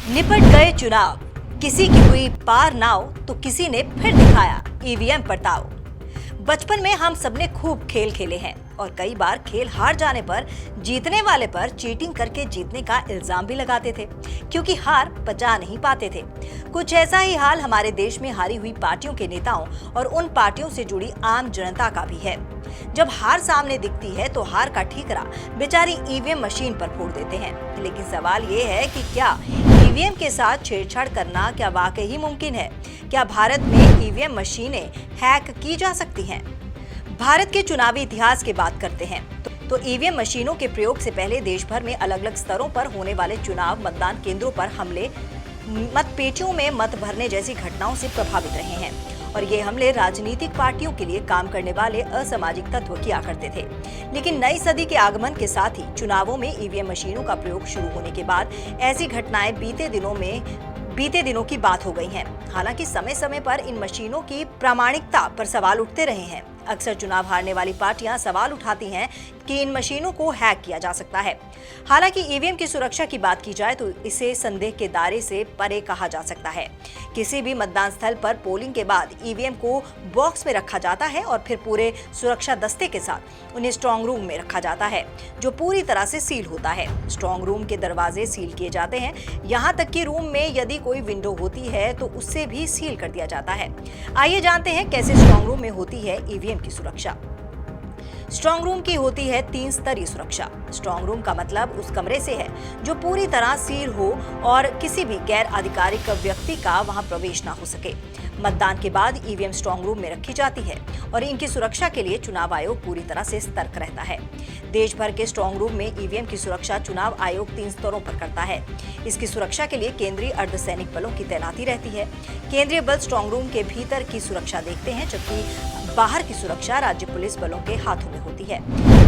निपट गए चुनाव, किसी की हुई पार नाव तो किसी ने फिर दिखाया ईवीएम पर दाव। बचपन में हम सबने खूब खेल खेले हैं और कई बार खेल हार जाने पर जीतने वाले पर चीटिंग करके जीतने का इल्जाम भी लगाते थे, क्योंकि हार पचा नहीं पाते थे। कुछ ऐसा ही हाल हमारे देश में हारी हुई पार्टियों के नेताओं और उन पार्टियों से जुड़ी आम जनता का भी है। जब हार सामने दिखती है तो हार का ठीकरा बेचारी ईवीएम मशीन पर फोड़ देते हैं। लेकिन सवाल ये है कि क्या ईवीएम के साथ छेड़छाड़ करना क्या वाकई ही मुमकिन है? क्या भारत में ईवीएम मशीनें हैक की जा सकती हैं? भारत के चुनावी इतिहास की बात करते हैं तो ईवीएम मशीनों के प्रयोग से पहले देश भर में अलग अलग स्तरों पर होने वाले चुनाव मतदान केंद्रों पर हमले, मतपेटियों में मत भरने जैसी घटनाओं से प्रभावित रहे हैं। और ये हमले राजनीतिक पार्टियों के लिए काम करने वाले असामाजिक तत्व किया करते थे। लेकिन नई सदी के आगमन के साथ ही चुनावों में ईवीएम मशीनों का प्रयोग शुरू होने के बाद ऐसी घटनाएं बीते दिनों की बात हो गई हैं। हालांकि समय समय पर इन मशीनों की प्रामाणिकता पर सवाल उठते रहे हैं। अक्सर चुनाव हारने वाली पार्टियां सवाल उठाती हैं कि इन मशीनों को हैक किया जा सकता है। हालांकि ईवीएम की सुरक्षा की बात की जाए तो इसे संदेह के दायरे से परे कहा जा सकता है। किसी भी मतदान स्थल पर पोलिंग के बाद ईवीएम को बॉक्स में रखा जाता है और फिर पूरे सुरक्षा दस्ते के साथ उन्हें स्ट्रांग रूम में रखा जाता है, जो पूरी तरह से सील होता है। स्ट्रांग रूम के दरवाजे सील किए जाते हैं, यहाँ तक कि रूम में यदि कोई विंडो होती है तो उससे भी सील कर दिया जाता है। आइए जानते हैं कैसे स्ट्रांग रूम में होती है ईवीएम की सुरक्षा। स्ट्रांग रूम की होती है 3 स्तरीय सुरक्षा। स्ट्रांग रूम का मतलब उस कमरे से है जो पूरी तरह सील हो और किसी भी गैर आधिकारिक व्यक्ति का वहां प्रवेश ना हो सके। मतदान के बाद ईवीएम स्ट्रांग रूम में रखी जाती है और इनकी सुरक्षा के लिए चुनाव आयोग पूरी तरह से सतर्क रहता है। देश भर के स्ट्रांग रूम में ईवीएम की सुरक्षा चुनाव आयोग 3 स्तरों पर करता है। इसकी सुरक्षा के लिए केंद्रीय अर्धसैनिक बलों की तैनाती रहती है। केंद्रीय बल स्ट्रांग रूम के भीतर की सुरक्षा देखते हैं, जबकि बाहर की सुरक्षा राज्य पुलिस बलों के हाथों में होती है।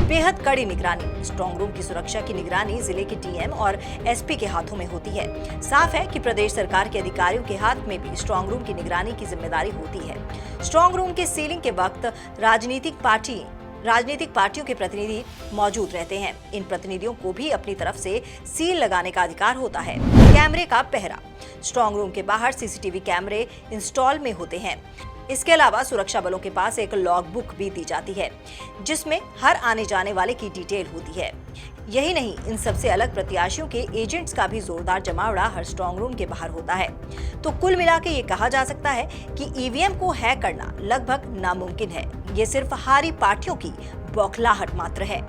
बेहद कड़ी निगरानी। स्ट्रांग रूम की सुरक्षा की निगरानी जिले के डीएम और एसपी के हाथों में होती है। साफ है कि प्रदेश सरकार के अधिकारियों के हाथ में भी स्ट्रांग रूम की निगरानी की जिम्मेदारी होती है। स्ट्रांग रूम के सीलिंग के वक्त राजनीतिक पार्टियों के प्रतिनिधि मौजूद रहते हैं। इन प्रतिनिधियों को भी अपनी तरफ से सील लगाने का अधिकार होता है। कैमरे का पहरा। स्ट्रांग रूम के बाहर सीसीटीवी कैमरे इंस्टॉल में होते हैं। इसके अलावा सुरक्षा बलों के पास एक लॉग बुक भी दी जाती है, जिसमें हर आने जाने वाले की डिटेल होती है। यही नहीं, इन सबसे अलग प्रत्याशियों के एजेंट्स का भी जोरदार जमावड़ा हर स्ट्रांग रूम के बाहर होता है। तो कुल मिलाकर ये कहा जा सकता है कि ईवीएम को हैक करना लगभग नामुमकिन है। ये सिर्फ हारी पार्टियों की बौखलाहट मात्र है।